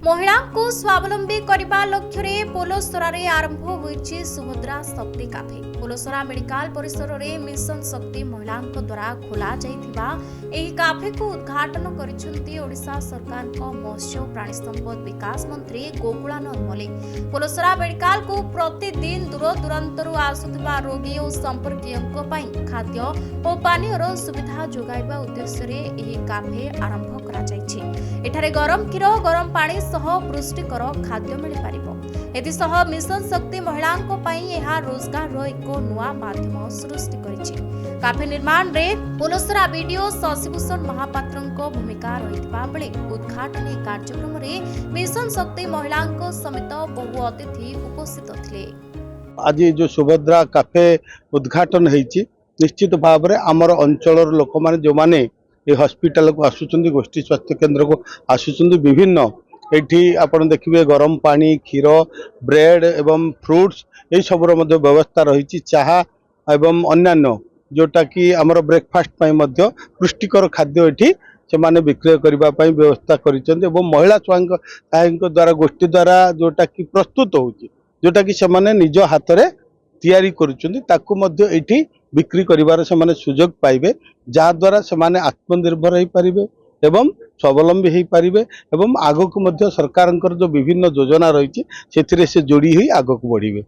महिला को स्वावलंबी करने लक्ष्य पोलसरा आरंभ होइछि सुभद्रा शक्ति काफे। पोलसरा मेडिकल परिसर में मिशन शक्ति महिला द्वारा खोला जाइथिबा एही काफे को उद्घाटन करिसेंती ओडिशा सरकार मत्स्य प्राणी संपद विकास मंत्री गोकुलानंद मल्लिक। पोलसरा मेडिकल को प्रतिदिन दूर दूरांतरु आसुथिबा रोगी और संपर्कीयंक पई खाद्य और पानीयर सुविधा जोगाइबा उद्देश्य रे एही काफे आरंभ करा जाइछि। एठारे गरम क्षीर गरम पानी सह पुष्टिकर खाद्य मिल पारिबो। एथिसह मिशन शक्ति महिलांको पई एहा रोजगार रो एक नुआ माध्यम सृष्टि करिछि। काफे निर्माण रे पोलसरा वीडियो शशिभूषण महापात्रंको भूमिका रहितबा बेले उद्घाटन कार्यक्रम रे मिशन शक्ति महिलांको समेत बहु अतिथि उपस्थित थिले। आज जो सुभद्रा काफे उद्घाटन होइछि निश्चित भाव में आमर अंचल लोक माने जो माने ये हॉस्पिटल को आसुचंदी गोष्ठी स्वास्थ्य केंद्र को आसुचंदी विभिन्न एठी आपण देखिबे गरम पानी क्षीर ब्रेड एवं फ्रूट्स ये सबर मध्य व्यवस्था रही चाहा एवं अन्यान्य जोटा कि आमर ब्रेकफास्ट पई मध्य पुष्टिकर खाद्य एठी से माने विक्रय करबा पई व्यवस्था करिसेंती एवं महिला स्वयं द्वारा गोष्ठी द्वारा जोटा कि प्रस्तुत होउची जोटा कि से माने निज हाथ रे तैयारी करुचंती ताकू मध्य एठी बिक्री करिवार से माने सुजोग पाइबे जहा द्वारा से माने आत्मनिर्भर हो पारिबे एवं स्वावलंबी हो पारिबे एवं आगो को मध्य सरकार जो विभिन्न योजना रही से जोड़ी हुई आगो को बढ़िबे।